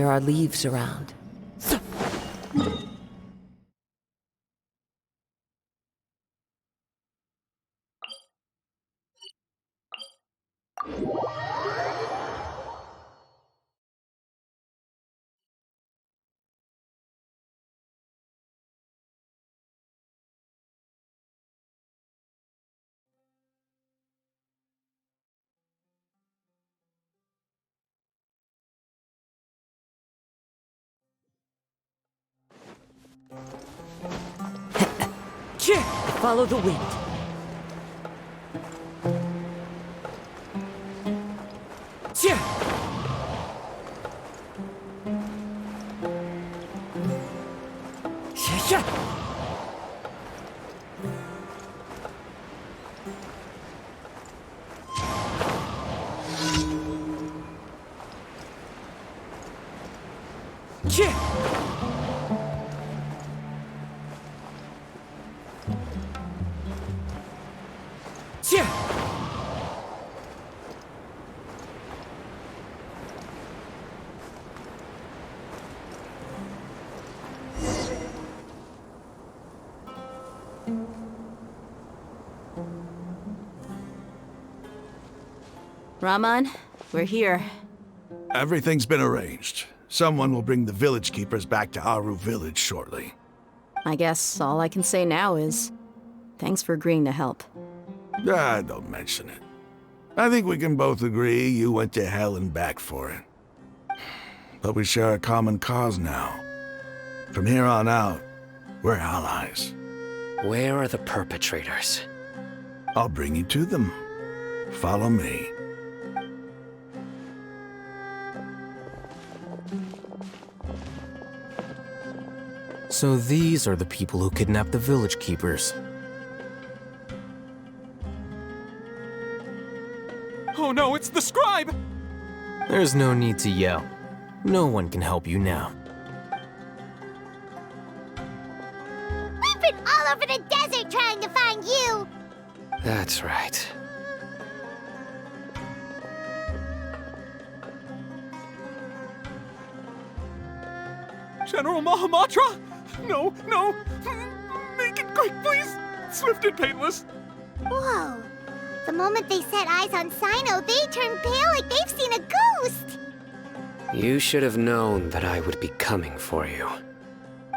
There are leaves around. Follow the wind. Rahman, we're here. Everything's been arranged. Someone will bring the village keepers back to Aru village shortly. I guess all I can say now is, thanks for agreeing to help. Don't mention it. I think we can both agree you went to hell and back for it. But we share a common cause now. From here on out, we're allies. Where are the perpetrators? I'll bring you to them. Follow me. So these are the people who kidnapped the village keepers. Oh no, it's the scribe! There's no need to yell. No one can help you now. We've been all over the desert trying to find you! That's right. General Mahamatra? No, no! Make it quick, please! Swift and painless! Whoa. The moment they set eyes on Sino, they turn pale like they've seen a ghost! You should have known that I would be coming for you.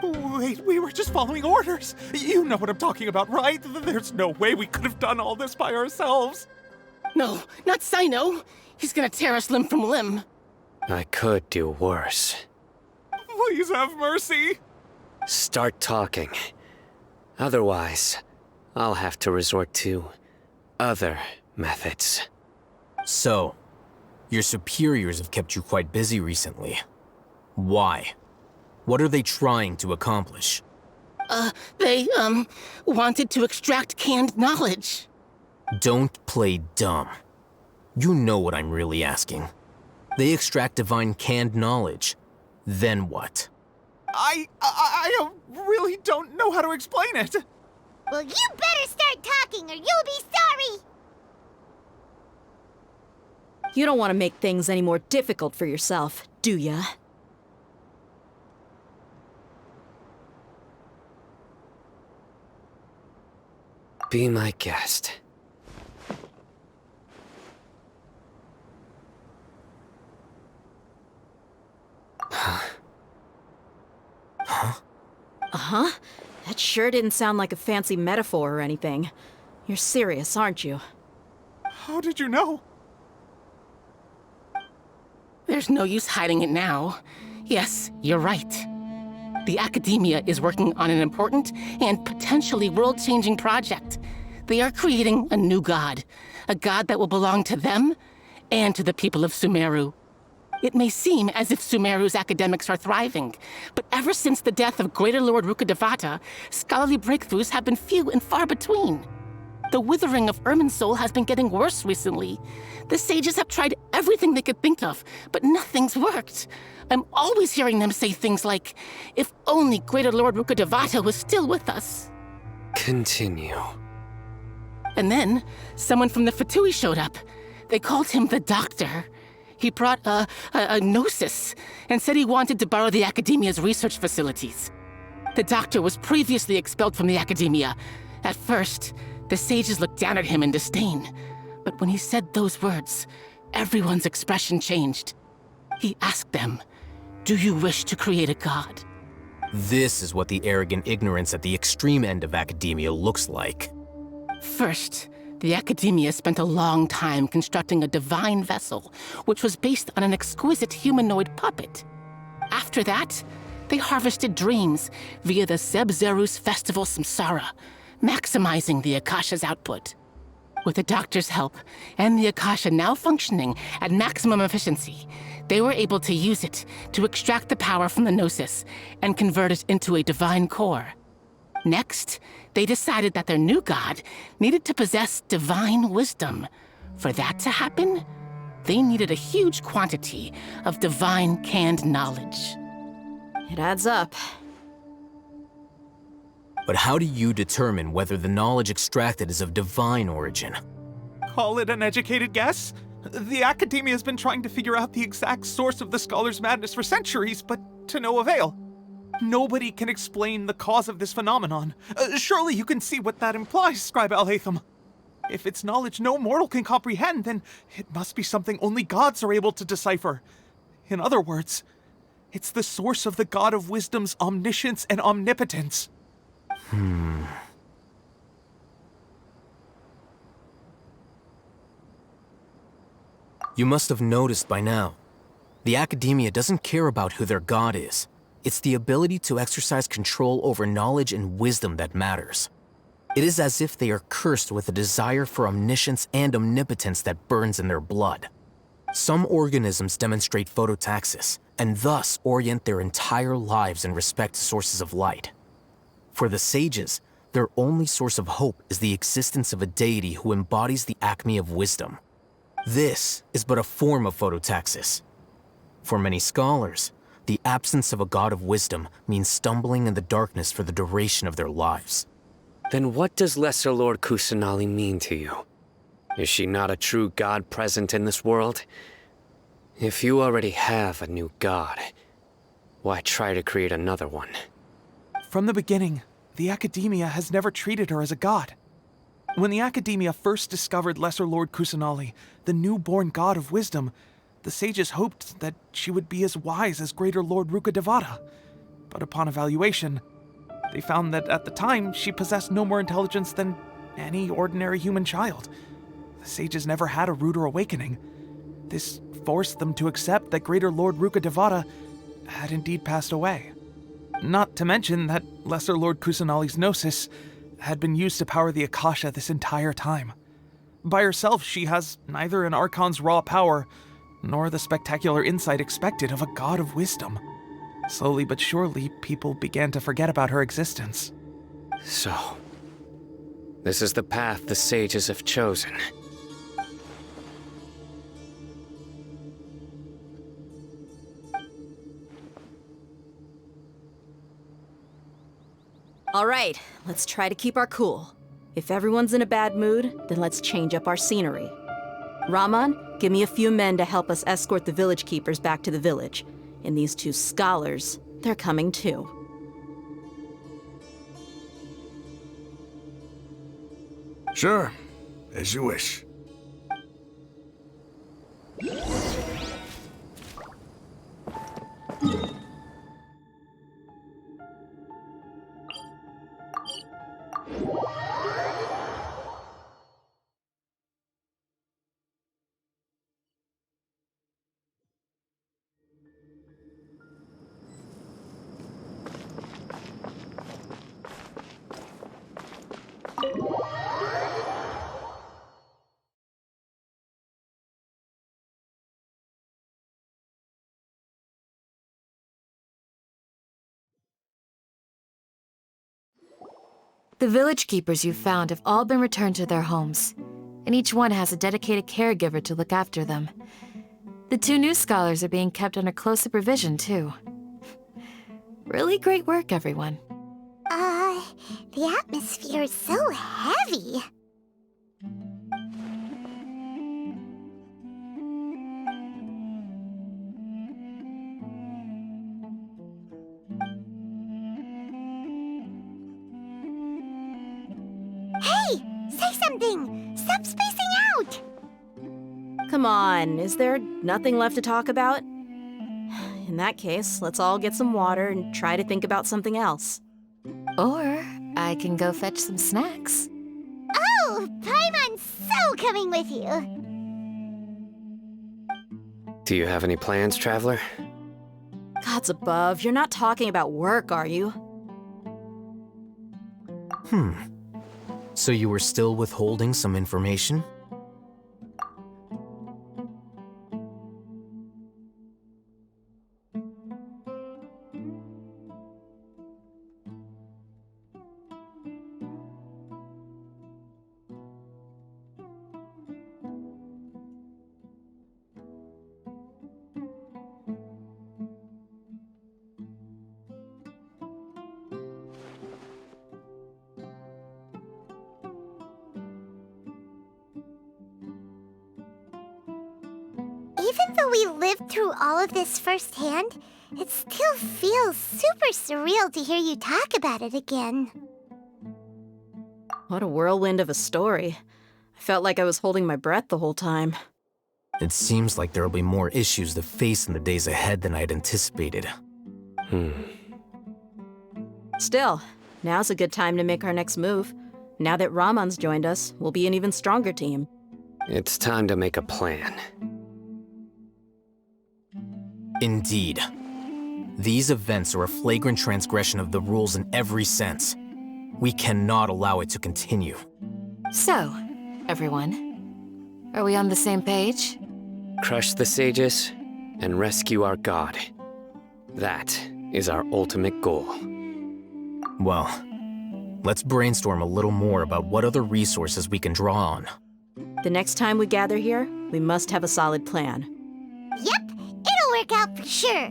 Wait, we were just following orders! You know what I'm talking about, right? There's no way we could have done all this by ourselves! No, not Sino! He's gonna tear us limb from limb! I could do worse. Please have mercy! Start talking. Otherwise, I'll have to resort to other methods. So, your superiors have kept you quite busy recently. Why? What are they trying to accomplish? They wanted to extract canned knowledge. Don't play dumb. You know what I'm really asking. They extract divine canned knowledge. Then what? I really don't know how to explain it. Well, you better start talking or you'll be sorry! You don't want to make things any more difficult for yourself, do ya? Be my guest. Uh-huh. That sure didn't sound like a fancy metaphor or anything. You're serious, aren't you? How did you know? There's no use hiding it now. Yes, you're right. The Academia is working on an important and potentially world-changing project. They are creating a new god. A god that will belong to them and to the people of Sumeru. It may seem as if Sumeru's academics are thriving, but ever since the death of Greater Lord Rukkhadevata, scholarly breakthroughs have been few and far between. The withering of Irminsul has been getting worse recently. The sages have tried everything they could think of, but nothing's worked. I'm always hearing them say things like, if only Greater Lord Rukkhadevata was still with us. Continue. And then, someone from the Fatui showed up. They called him the Doctor. He brought a gnosis and said he wanted to borrow the Academia's research facilities. The doctor was previously expelled from the Academia. At first, the sages looked down at him in disdain. But when he said those words, everyone's expression changed. He asked them, "Do you wish to create a god?" This is what the arrogant ignorance at the extreme end of academia looks like. First, the Academia spent a long time constructing a divine vessel, which was based on an exquisite humanoid puppet. After that, they harvested dreams via the Zeb-Zerus Festival Samsara, maximizing the Akasha's output. With the doctor's help, and the Akasha now functioning at maximum efficiency, they were able to use it to extract the power from the Gnosis and convert it into a divine core. Next, they decided that their new god needed to possess divine wisdom. For that to happen, they needed a huge quantity of divine canned knowledge. It adds up. But how do you determine whether the knowledge extracted is of divine origin? Call it an educated guess? The Academia has been trying to figure out the exact source of the scholar's madness for centuries, but to no avail. Nobody can explain the cause of this phenomenon. Surely you can see what that implies, Scribe Al-Haitham. If it's knowledge no mortal can comprehend, then it must be something only gods are able to decipher. In other words, it's the source of the God of Wisdom's omniscience and omnipotence. You must have noticed by now. The Academia doesn't care about who their god is. It's the ability to exercise control over knowledge and wisdom that matters. It is as if they are cursed with a desire for omniscience and omnipotence that burns in their blood. Some organisms demonstrate phototaxis, and thus orient their entire lives in respect to sources of light. For the sages, their only source of hope is the existence of a deity who embodies the acme of wisdom. This is but a form of phototaxis. For many scholars, the absence of a god of wisdom means stumbling in the darkness for the duration of their lives. Then what does Lesser Lord Kusanali mean to you? Is she not a true god present in this world? If you already have a new god, why try to create another one? From the beginning, the Academia has never treated her as a god. When the Academia first discovered Lesser Lord Kusanali, the newborn god of wisdom, the sages hoped that she would be as wise as Greater Lord Rukkhadevata. But upon evaluation, they found that at the time she possessed no more intelligence than any ordinary human child. The sages never had a ruder awakening. This forced them to accept that Greater Lord Rukkhadevata had indeed passed away. Not to mention that Lesser Lord Kusanali's Gnosis had been used to power the Akasha this entire time. By herself, she has neither an Archon's raw power, nor the spectacular insight expected of a god of wisdom. Slowly but surely, people began to forget about her existence. So, this is the path the sages have chosen. All right, let's try to keep our cool. If everyone's in a bad mood, then let's change up our scenery. Rahman, give me a few men to help us escort the village keepers back to the village. And these two scholars, they're coming too. Sure, as you wish. The village keepers you've found have all been returned to their homes, and each one has a dedicated caregiver to look after them. The two new scholars are being kept under close supervision, too. Really great work, everyone. The atmosphere is so heavy. Say something! Stop spacing out! Come on, is there nothing left to talk about? In that case, let's all get some water and try to think about something else. Or I can go fetch some snacks. Oh, Paimon's so coming with you! Do you have any plans, Traveler? Gods above, you're not talking about work, are you? So you were still withholding some information? Even though we lived through all of this firsthand, it still feels super surreal to hear you talk about it again. What a whirlwind of a story. I felt like I was holding my breath the whole time. It seems like there'll be more issues to face in the days ahead than I'd anticipated. Still, now's a good time to make our next move. Now that Ramon's joined us, we'll be an even stronger team. It's time to make a plan. Indeed. These events are a flagrant transgression of the rules in every sense. We cannot allow it to continue. So, everyone, are we on the same page? Crush the sages and rescue our god. That is our ultimate goal. Well, let's brainstorm a little more about what other resources we can draw on. The next time we gather here, we must have a solid plan. Yep, it'll work out for sure.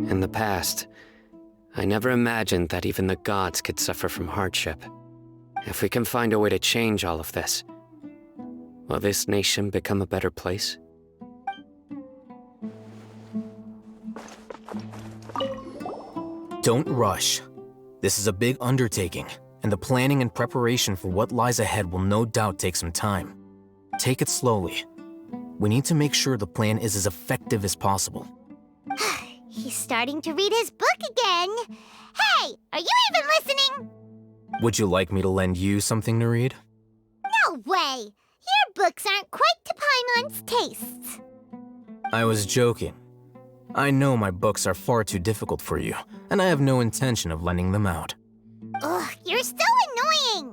In the past, I never imagined that even the gods could suffer from hardship. If we can find a way to change all of this, will this nation become a better place? Don't rush. This is a big undertaking, and the planning and preparation for what lies ahead will no doubt take some time. Take it slowly. We need to make sure the plan is as effective as possible. He's starting to read his book again. Hey, are you even listening? Would you like me to lend you something to read? No way. Your books aren't quite to Paimon's tastes. I was joking. I know my books are far too difficult for you, and I have no intention of lending them out. Ugh, you're so annoying.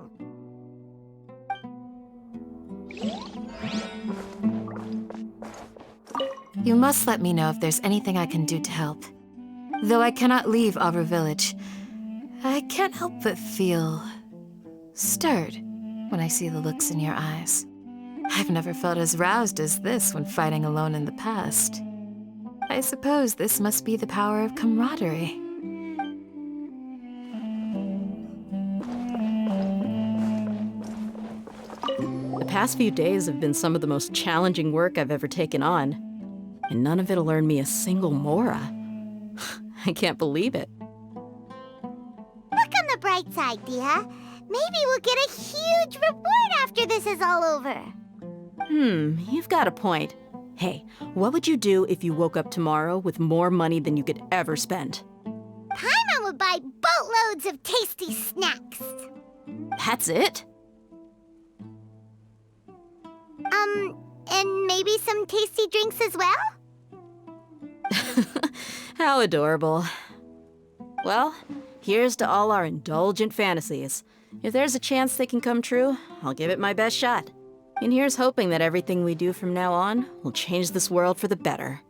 You must let me know if there's anything I can do to help. Though I cannot leave Auber Village, I can't help but feel stirred when I see the looks in your eyes. I've never felt as roused as this when fighting alone in the past. I suppose this must be the power of camaraderie. The past few days have been some of the most challenging work I've ever taken on. And none of it'll earn me a single mora. I can't believe it. Look on the bright side, Dia. Maybe we'll get a huge reward after this is all over. You've got a point. Hey, what would you do if you woke up tomorrow with more money than you could ever spend? Paimon would buy boatloads of tasty snacks. That's it? And maybe some tasty drinks as well? How adorable. Well, here's to all our indulgent fantasies. If there's a chance they can come true, I'll give it my best shot. And here's hoping that everything we do from now on will change this world for the better.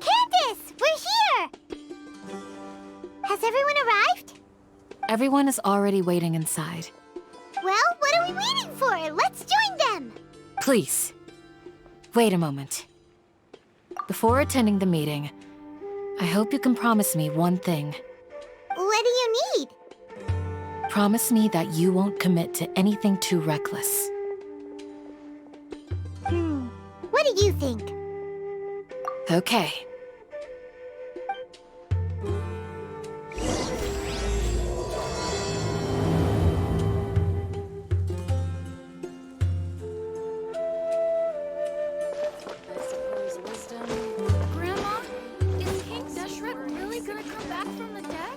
Candace, we're here! Has everyone arrived? Everyone is already waiting inside. Well, what are we waiting for? Let's join them! Please, wait a moment. Before attending the meeting, I hope you can promise me one thing. What do you need? Promise me that you won't commit to anything too reckless. What do you think? Okay. Grandma, is King Deshret really gonna come back from the dead?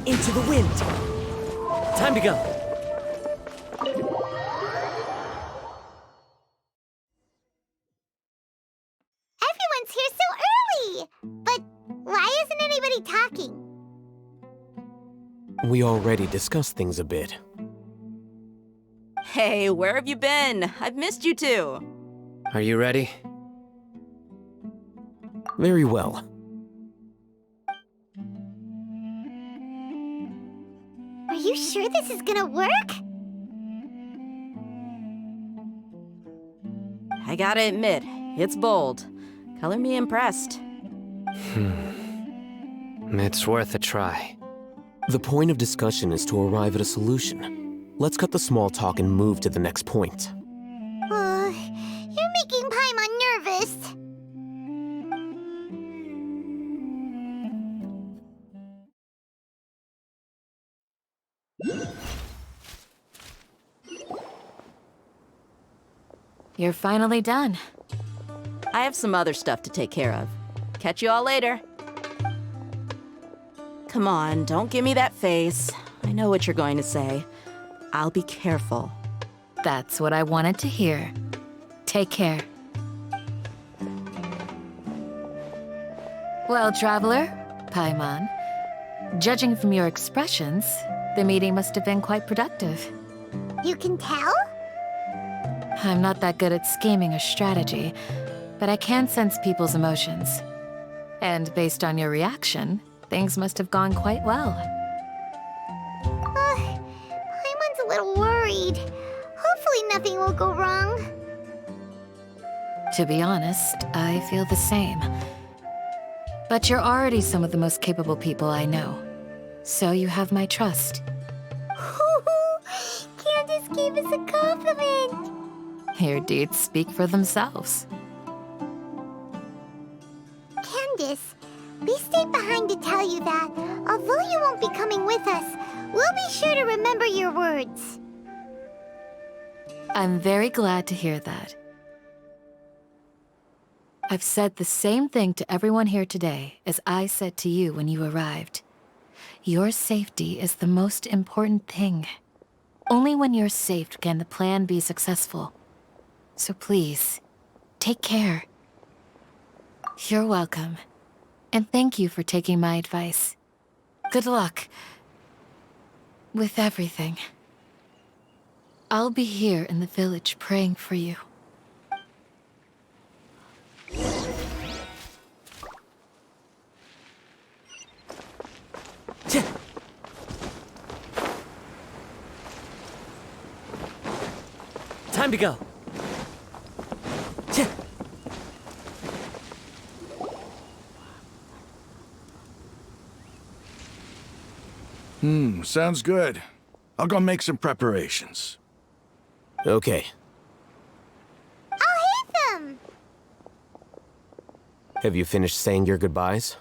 Into the wind! Time to go! Everyone's here so early! But why isn't anybody talking? We already discussed things a bit. Hey, where have you been? I've missed you too. Are you ready? Very well. Are you sure this is gonna work? I gotta admit, it's bold. Color me impressed. It's worth a try. The point of discussion is to arrive at a solution. Let's cut the small talk and move to the next point. You're making Paimon nervous. You're finally done. I have some other stuff to take care of. Catch you all later. Come on, don't give me that face. I know what you're going to say. I'll be careful. That's what I wanted to hear. Take care. Well, traveler, Paimon, judging from your expressions, the meeting must have been quite productive. You can tell? I'm not that good at scheming or strategy, but I can sense people's emotions. And based on your reaction, things must have gone quite well. Paimon's a little worried. Hopefully nothing will go wrong. To be honest, I feel the same. But you're already some of the most capable people I know. So you have my trust. Candace gave us a compliment. Your deeds speak for themselves. Candace, we stayed behind to tell you that, although you won't be coming with us, we'll be sure to remember your words. I'm very glad to hear that. I've said the same thing to everyone here today as I said to you when you arrived. Your safety is the most important thing. Only when you're safe can the plan be successful. So please, take care. You're welcome. And thank you for taking my advice. Good luck with everything. I'll be here in the village praying for you. Time to go! Sounds good. I'll go make some preparations. Okay. Al-Haitham! Have you finished saying your goodbyes?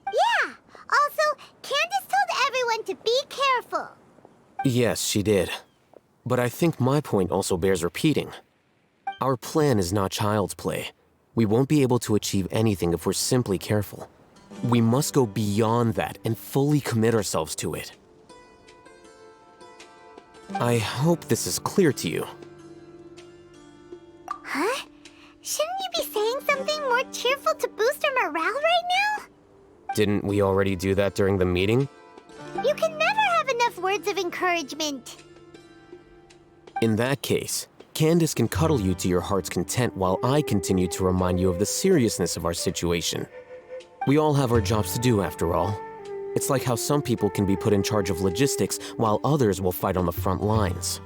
Yeah! Also, Candace told everyone to be careful. Yes, she did. But I think my point also bears repeating. Our plan is not child's play. We won't be able to achieve anything if we're simply careful. We must go beyond that and fully commit ourselves to it. I hope this is clear to you. Huh? Shouldn't you be saying something more cheerful to boost our morale right now? Didn't we already do that during the meeting? You can never have enough words of encouragement. In that case, Candace can cuddle you to your heart's content while I continue to remind you of the seriousness of our situation. We all have our jobs to do, after all. It's like how some people can be put in charge of logistics while others will fight on the front lines.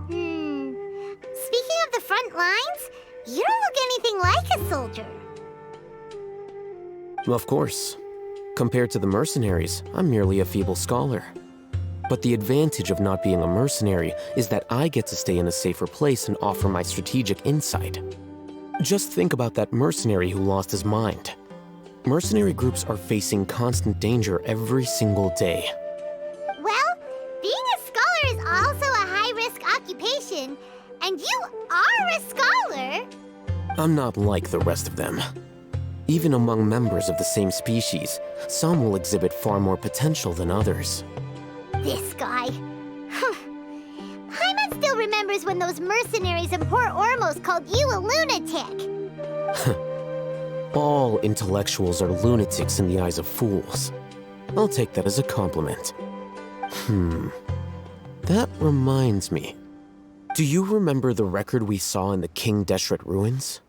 Speaking of the front lines, you don't look anything like a soldier. Of course. Compared to the mercenaries, I'm merely a feeble scholar. But the advantage of not being a mercenary is that I get to stay in a safer place and offer my strategic insight. Just think about that mercenary who lost his mind. Mercenary groups are facing constant danger every single day. Well, being a scholar is also a high-risk occupation, and you are a scholar. I'm not like the rest of them. Even among members of the same species, some will exhibit far more potential than others. This guy. Paimon still remembers when those mercenaries in Port Ormos called you a lunatic. All intellectuals are lunatics in the eyes of fools. I'll take that as a compliment. That reminds me. Do you remember the record we saw in the King Deshret ruins?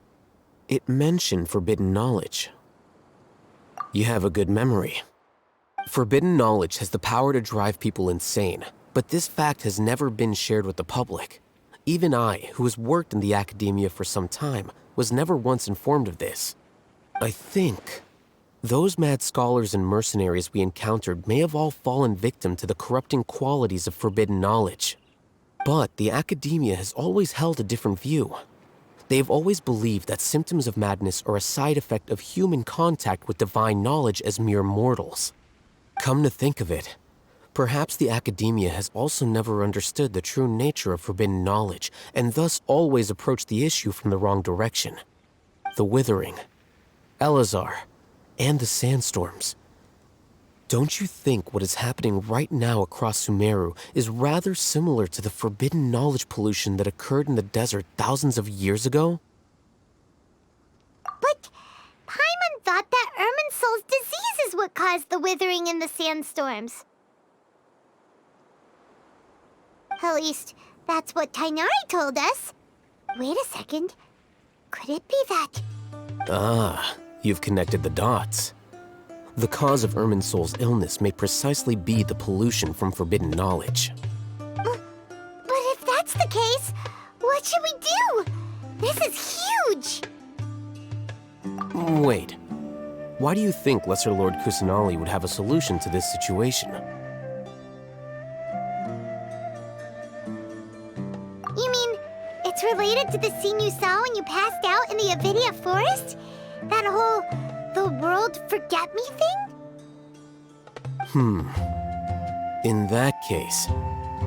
It mentioned forbidden knowledge. You have a good memory. Forbidden knowledge has the power to drive people insane, but this fact has never been shared with the public. Even I, who has worked in the academia for some time, was never once informed of this. I think those mad scholars and mercenaries we encountered may have all fallen victim to the corrupting qualities of forbidden knowledge. But the academia has always held a different view. They have always believed that symptoms of madness are a side effect of human contact with divine knowledge as mere mortals. Come to think of it, perhaps the academia has also never understood the true nature of forbidden knowledge and thus always approached the issue from the wrong direction. The Withering, Elazar, and the sandstorms. Don't you think what is happening right now across Sumeru is rather similar to the forbidden knowledge pollution that occurred in the desert thousands of years ago? But Paimon thought that Irminsul's disease is what caused the withering and the sandstorms. At least, that's what Tainari told us. Wait a second. Could it be that... Ah, you've connected the dots. The cause of Irminsul's illness may precisely be the pollution from forbidden knowledge. But if that's the case, what should we do? This is huge! Wait. Why do you think Lesser Lord Kusanali would have a solution to this situation? You mean, it's related to the scene you saw when you passed out in the Avidia forest? That whole... the world forget me thing? In that case,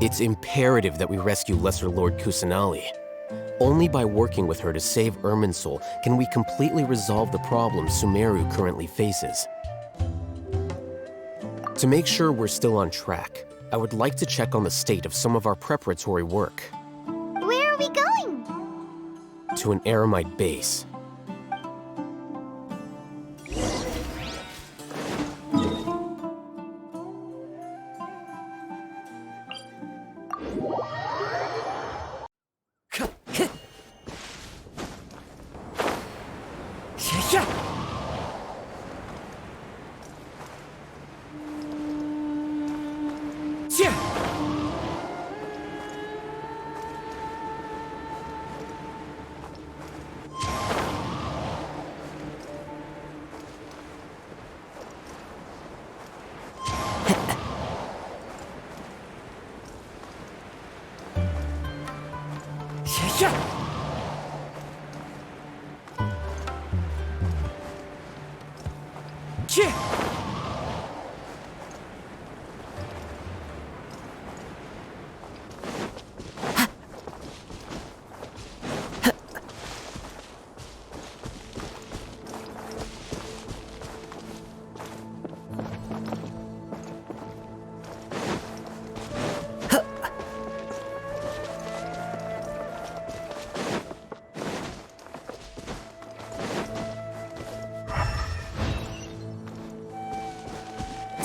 it's imperative that we rescue Lesser Lord Kusanali. Only by working with her to save Irminsul can we completely resolve the problems Sumeru currently faces. To make sure we're still on track, I would like to check on the state of some of our preparatory work. Where are we going? To an Eremite base.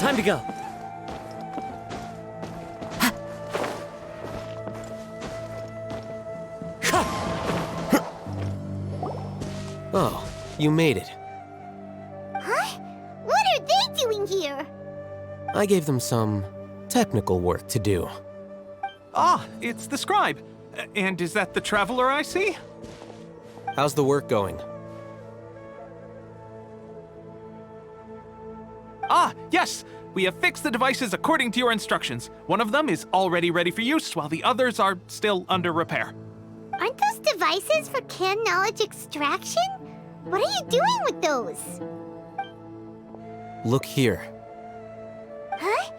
Time to go. Oh, you made it. Huh? What are they doing here? I gave them some technical work to do. Ah, it's the scribe. And is that the traveler I see? How's the work going? Ah, yes! We have fixed the devices according to your instructions. One of them is already ready for use, while the others are still under repair. Aren't those devices for canned knowledge extraction? What are you doing with those? Look here. Huh?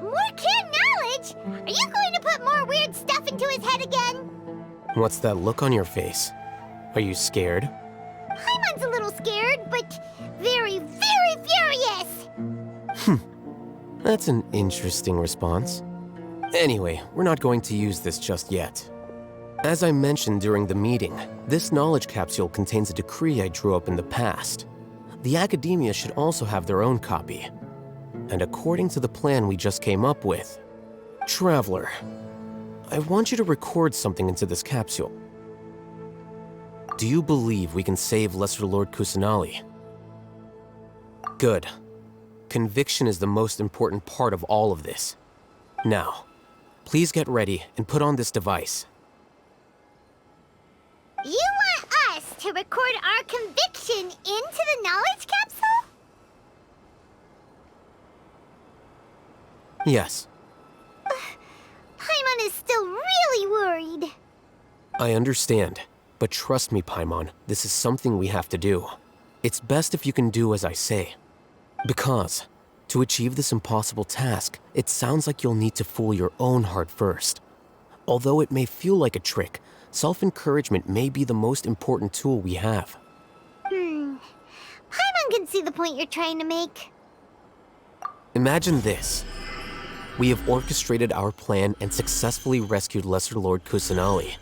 More canned knowledge? Are you going to put more weird stuff into his head again? What's that look on your face? Are you scared? Paimon's a little scared, but very, very furious! That's an interesting response. Anyway, we're not going to use this just yet. As I mentioned during the meeting, this knowledge capsule contains a decree I drew up in the past. The academia should also have their own copy. And according to the plan we just came up with, Traveler, I want you to record something into this capsule. Do you believe we can save Lesser Lord Kusanali? Good. Conviction is the most important part of all of this. Now, please get ready and put on this device. You want us to record our conviction into the knowledge capsule? Yes, Paimon is still really worried. I understand. But trust me, Paimon, this is something we have to do. It's best if you can do as I say. Because, to achieve this impossible task, it sounds like you'll need to fool your own heart first. Although it may feel like a trick, self-encouragement may be the most important tool we have. Paimon can see the point you're trying to make. Imagine this. We have orchestrated our plan and successfully rescued Lesser Lord Kusanali.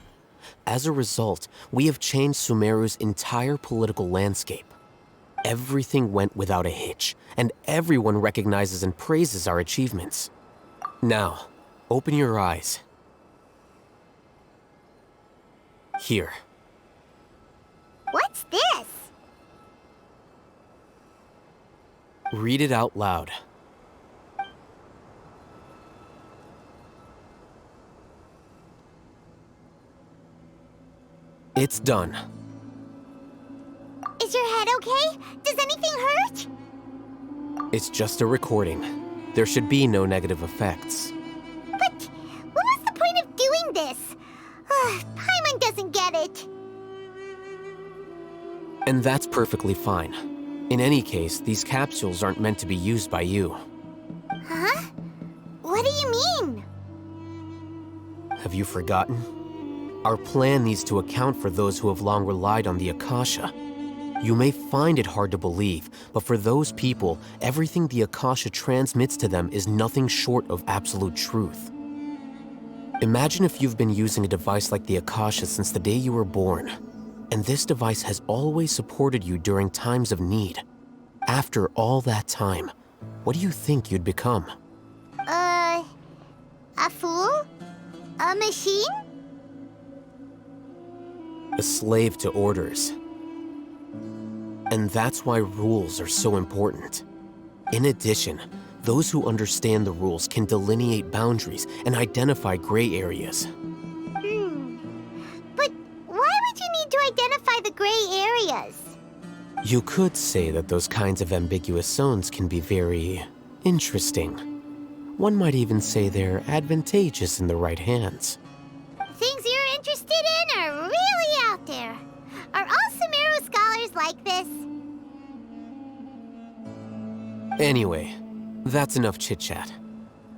As a result, we have changed Sumeru's entire political landscape. Everything went without a hitch, and everyone recognizes and praises our achievements. Now, open your eyes. Here. What's this? Read it out loud. It's done. Is your head okay? Does anything hurt? It's just a recording. There should be no negative effects. But what was the point of doing this? Paimon doesn't get it. And that's perfectly fine. In any case, these capsules aren't meant to be used by you. Huh? What do you mean? Have you forgotten? Our plan needs to account for those who have long relied on the Akasha. You may find it hard to believe, but for those people, everything the Akasha transmits to them is nothing short of absolute truth. Imagine if you've been using a device like the Akasha since the day you were born, and this device has always supported you during times of need. After all that time, what do you think you'd become? A fool? A machine? A slave to orders. And that's why rules are so important. In addition, those who understand the rules can delineate boundaries and identify gray areas. But why would you need to identify the gray areas? You could say that those kinds of ambiguous zones can be very interesting. One might even say they're advantageous in the right hands. Things you're interested in are really out there. Are all Sumeru scholars like this? Anyway, that's enough chit-chat.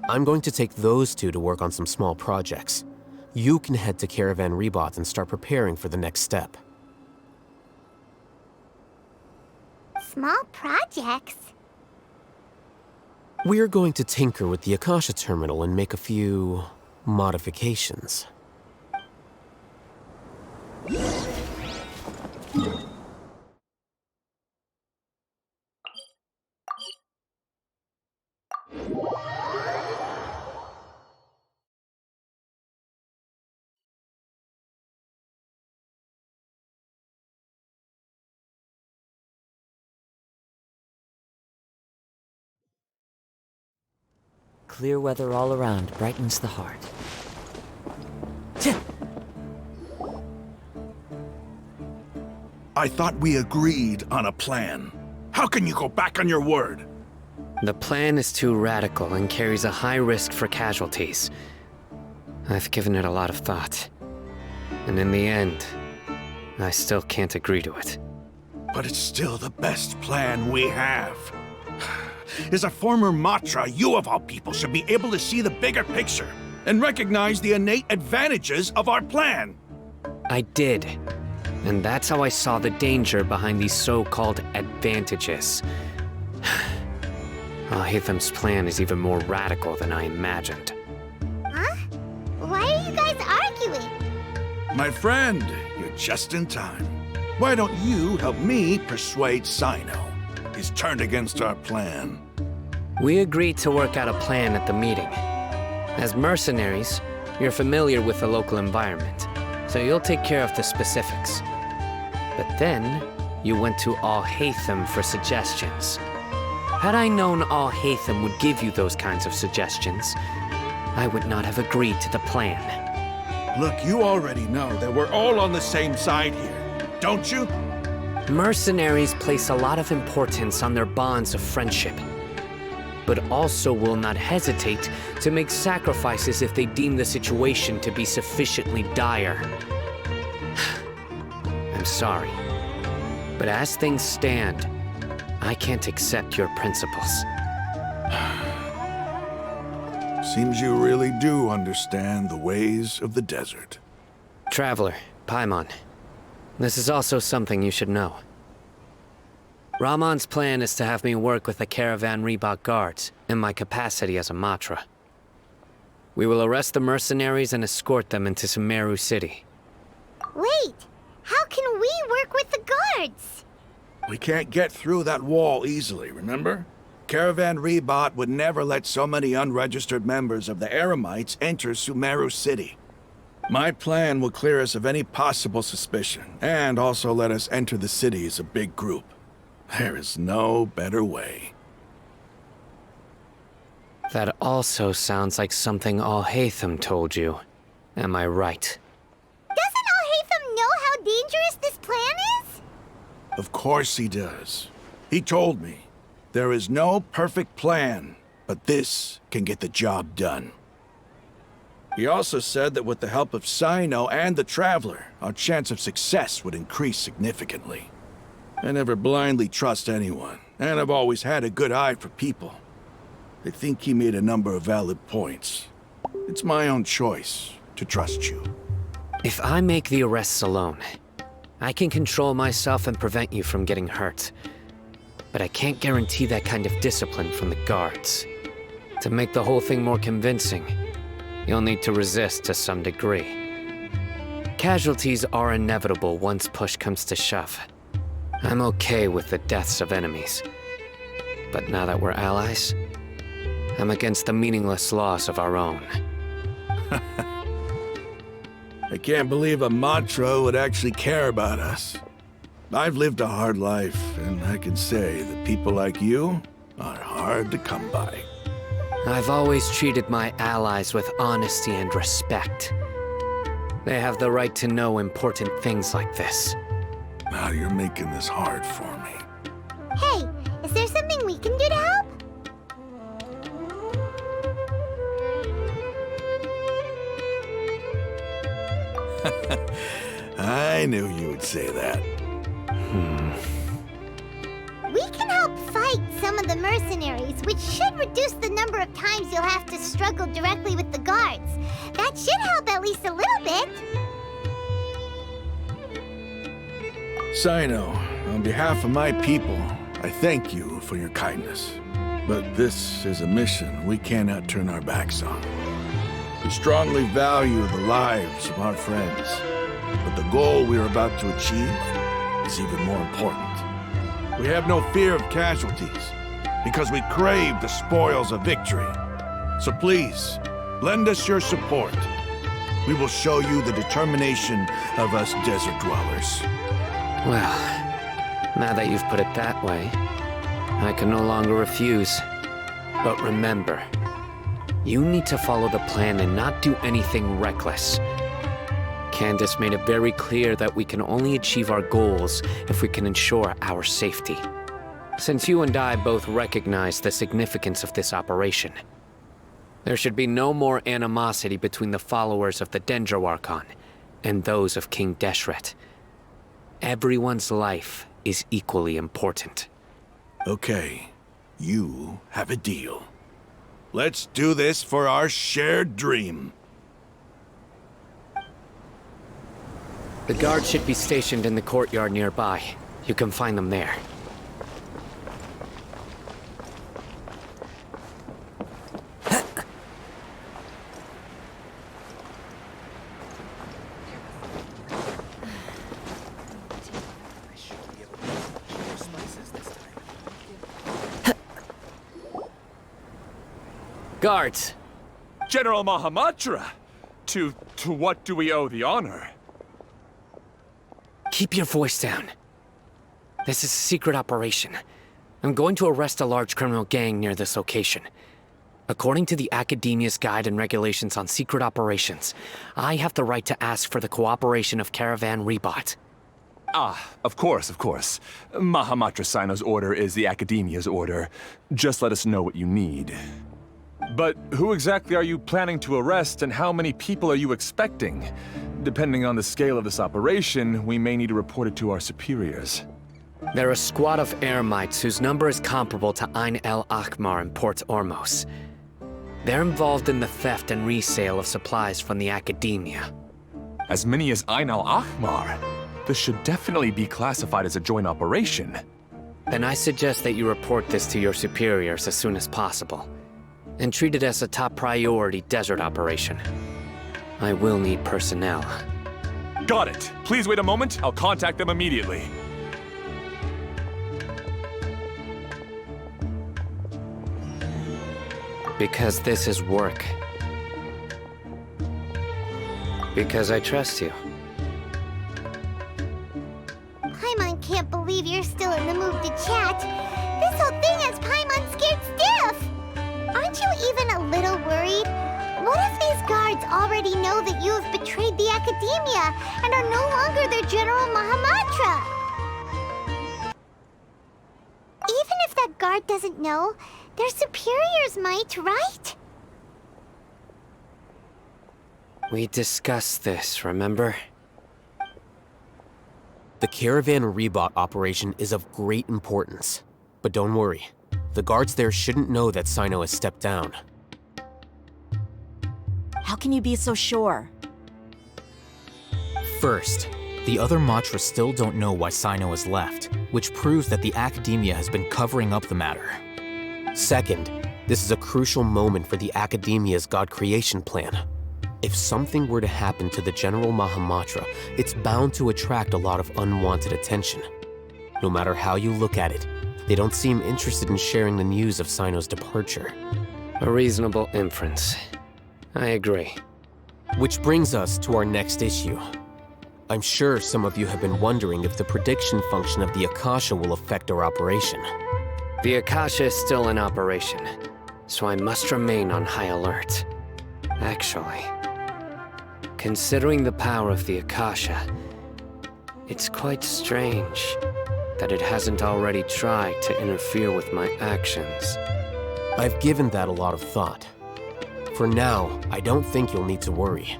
I'm going to take those two to work on some small projects. You can head to Caravan Rebot and start preparing for the next step. Small projects? We're going to tinker with the Akasha terminal and make a few modifications. clear weather all around brightens the heart. I thought we agreed on a plan. How can you go back on your word? The plan is too radical and carries a high risk for casualties. I've given it a lot of thought. And in the end, I still can't agree to it. But it's still the best plan we have. As a former Matra, you of all people should be able to see the bigger picture and recognize the innate advantages of our plan. I did. And that's how I saw the danger behind these so-called advantages. Al-Haitham's plan is even more radical than I imagined. Huh? Why are you guys arguing? My friend, you're just in time. Why don't you help me persuade Sino? He's turned against our plan. We agreed to work out a plan at the meeting. As mercenaries, you're familiar with the local environment, so you'll take care of the specifics. But then, you went to Al-Haitham for suggestions. Had I known Al-Haitham would give you those kinds of suggestions, I would not have agreed to the plan. Look, you already know that we're all on the same side here, don't you? Mercenaries place a lot of importance on their bonds of friendship, but also will not hesitate to make sacrifices if they deem the situation to be sufficiently dire. I'm sorry, but as things stand, I can't accept your principles. Seems you really do understand the ways of the desert. Traveler, Paimon, this is also something you should know. Rahman's plan is to have me work with the Caravan Reebok guards in my capacity as a Matra. We will arrest the mercenaries and escort them into Sumeru City. Wait, how can we work with the guards? We can't get through that wall easily, remember? Caravan Reebok would never let so many unregistered members of the Eremites enter Sumeru City. My plan will clear us of any possible suspicion, and also let us enter the city as a big group. There is no better way. That also sounds like something Al-Haitham told you. Am I right? Doesn't Al-Haitham know how dangerous this plan is? Of course he does. He told me, there is no perfect plan, but this can get the job done. He also said that with the help of Sino and the Traveler, our chance of success would increase significantly. I never blindly trust anyone, and I've always had a good eye for people. I think he made a number of valid points. It's my own choice to trust you. If I make the arrests alone, I can control myself and prevent you from getting hurt. But I can't guarantee that kind of discipline from the guards. To make the whole thing more convincing, you'll need to resist to some degree. Casualties are inevitable once push comes to shove. I'm okay with the deaths of enemies. But now that we're allies, I'm against the meaningless loss of our own. I can't believe a Matra would actually care about us. I've lived a hard life, and I can say that people like you are hard to come by. I've always treated my allies with honesty and respect. They have the right to know important things like this. Now you're making this hard for me. Hey, is there something we can do to help? I knew you would say that. We can help fight some of the mercenaries, which should reduce the number of times you'll have to struggle directly with the guards. That should help at least a little bit. Sino, on behalf of my people, I thank you for your kindness. But this is a mission we cannot turn our backs on. We strongly value the lives of our friends, but the goal we are about to achieve is even more important. We have no fear of casualties, because we crave the spoils of victory. So please, lend us your support. We will show you the determination of us desert dwellers. Well, now that you've put it that way, I can no longer refuse. But remember, You need to follow the plan and not do anything reckless. Candace made it very clear that we can only achieve our goals if we can ensure our safety. Since you and I both recognize the significance of this operation, there should be no more animosity between the followers of the Dendro Archon and those of King Deshret. Everyone's life is equally important. Okay, you have a deal. Let's do this for our shared dream. The guards should be stationed in the courtyard nearby. You can find them there. Guards! General Mahamatra! To what do we owe the honor? Keep your voice down. This is a secret operation. I'm going to arrest a large criminal gang near this location. According to the Academia's Guide and Regulations on Secret Operations, I have the right to ask for the cooperation of Caravan Rebot. Ah, of course, of course. Mahamatra Sino's order is the Academia's order. Just let us know what you need. But who exactly are you planning to arrest, and how many people are you expecting? Depending on the scale of this operation, we may need to report it to our superiors. They're a squad of Eremites whose number is comparable to Ain el-Ahmar in Port Ormos. They're involved in the theft and resale of supplies from the Academia. As many as Ain al-Ahmar? This should definitely be classified as a joint operation. Then I suggest that you report this to your superiors as soon as possible, and treat it as a top priority desert operation. I will need personnel. Got it. Please wait a moment. I'll contact them immediately. Because this is work. Because I trust you. Paimon can't believe you're still in the mood to chat. This whole thing has Paimon scared stiff. Aren't you even a little worried? What if these guards already know that you have betrayed the Academia and are no longer their General Mahamatra? Even if that guard doesn't know, their superiors might, right? We discussed this, remember? The Caravan Rebot operation is of great importance. But don't worry. The guards there shouldn't know that Sino has stepped down. How can you be so sure? First, the other Matras still don't know why Sino has left, which proves that the Academia has been covering up the matter. Second, this is a crucial moment for the Academia's God creation plan. If something were to happen to the General Mahamatra, it's bound to attract a lot of unwanted attention. No matter how you look at it, they don't seem interested in sharing the news of Sino's departure. A reasonable inference. I agree. Which brings us to our next issue. I'm sure some of you have been wondering if the prediction function of the Akasha will affect our operation. The Akasha is still in operation, so I must remain on high alert. Actually, considering the power of the Akasha, it's quite strange that it hasn't already tried to interfere with my actions. I've given that a lot of thought. For now, I don't think you'll need to worry.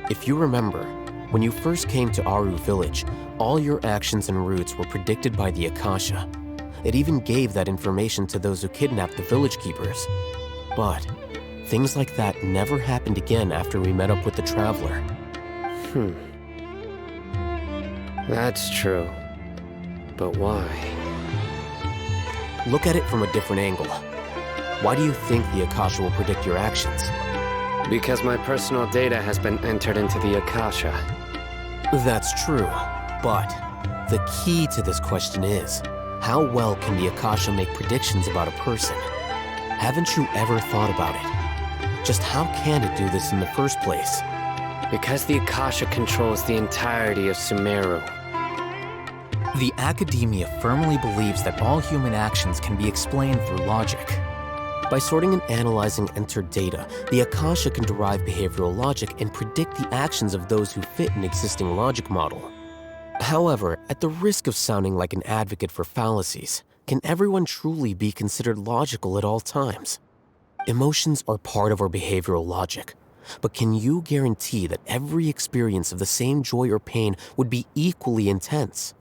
If you remember, when you first came to Aru Village, all your actions and routes were predicted by the Akasha. It even gave that information to those who kidnapped the village keepers. But things like that never happened again after we met up with the Traveler. That's true. But why? Look at it from a different angle. Why do you think the Akasha will predict your actions? Because my personal data has been entered into the Akasha. That's true, but the key to this question is, how well can the Akasha make predictions about a person? Haven't you ever thought about it? Just how can it do this in the first place? Because the Akasha controls the entirety of Sumeru. The Academia firmly believes that all human actions can be explained through logic. By sorting and analyzing entered data, the Akasha can derive behavioral logic and predict the actions of those who fit an existing logic model. However, at the risk of sounding like an advocate for fallacies, can everyone truly be considered logical at all times? Emotions are part of our behavioral logic, but can you guarantee that every experience of the same joy or pain would be equally intense?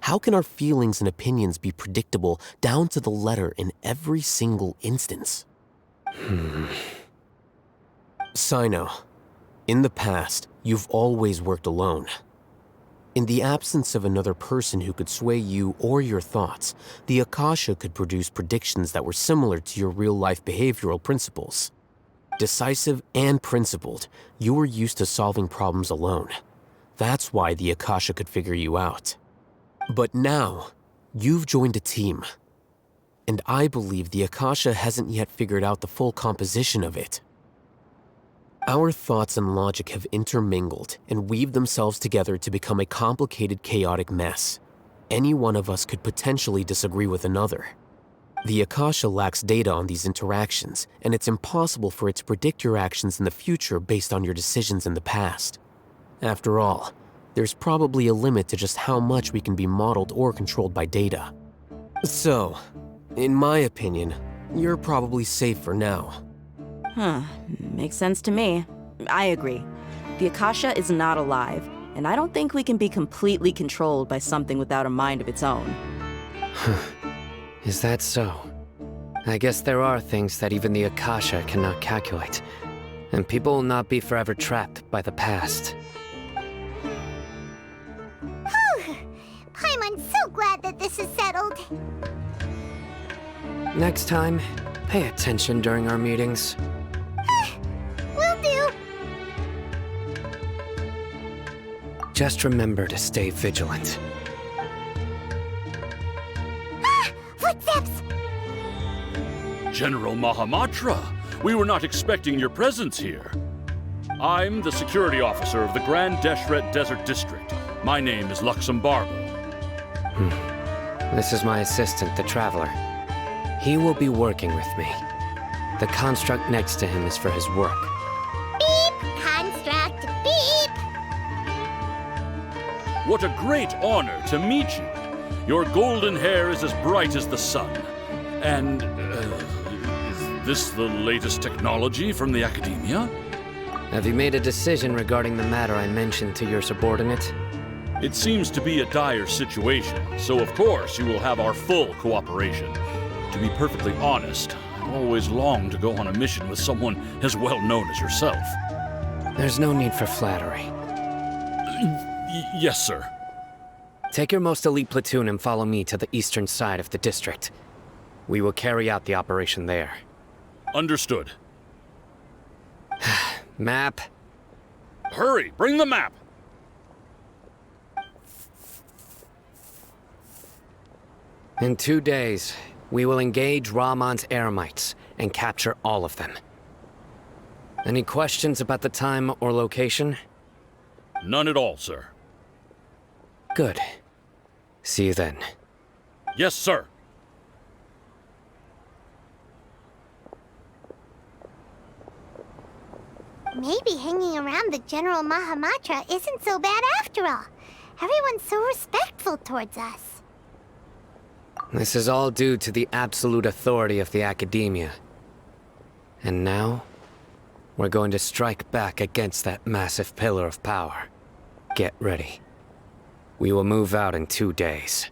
How can our feelings and opinions be predictable down to the letter in every single instance? Sino, in the past, you've always worked alone. In the absence of another person who could sway you or your thoughts, the Akasha could produce predictions that were similar to your real-life behavioral principles. Decisive and principled, you were used to solving problems alone. That's why the Akasha could figure you out. But now, you've joined a team. And I believe the Akasha hasn't yet figured out the full composition of it. Our thoughts and logic have intermingled and weaved themselves together to become a complicated, chaotic mess. Any one of us could potentially disagree with another. The Akasha lacks data on these interactions, and it's impossible for it to predict your actions in the future based on your decisions in the past. After all, there's probably a limit to just how much we can be modeled or controlled by data. So, in my opinion, you're probably safe for now. Makes sense to me. I agree. The Akasha is not alive, and I don't think we can be completely controlled by something without a mind of its own. Is that so? I guess there are things that even the Akasha cannot calculate, and people will not be forever trapped by the past. Paimon's so glad that this is settled. Next time, pay attention during our meetings. Will do. Just remember to stay vigilant. Footsteps! General Mahamatra, we were not expecting your presence here. I'm the security officer of the Grand Deshret Desert District. My name is Luxembargo. This is my assistant, the Traveler. He will be working with me. The construct next to him is for his work. Beep! Construct, beep! What a great honor to meet you. Your golden hair is as bright as the sun. And, is this the latest technology from the Academia? Have you made a decision regarding the matter I mentioned to your subordinate? It seems to be a dire situation, so of course you will have our full cooperation. To be perfectly honest, I've always longed to go on a mission with someone as well known as yourself. There's no need for flattery. Yes, sir. Take your most elite platoon and follow me to the eastern side of the district. We will carry out the operation there. Understood. Map. Hurry, bring the map! In 2 days, we will engage Rahman's Eremites and capture all of them. Any questions about the time or location? None at all, sir. Good. See you then. Yes, sir. Maybe hanging around the General Mahamatra isn't so bad after all. Everyone's so respectful towards us. This is all due to the absolute authority of the Academia. And now, we're going to strike back against that massive pillar of power. Get ready. We will move out in 2 days.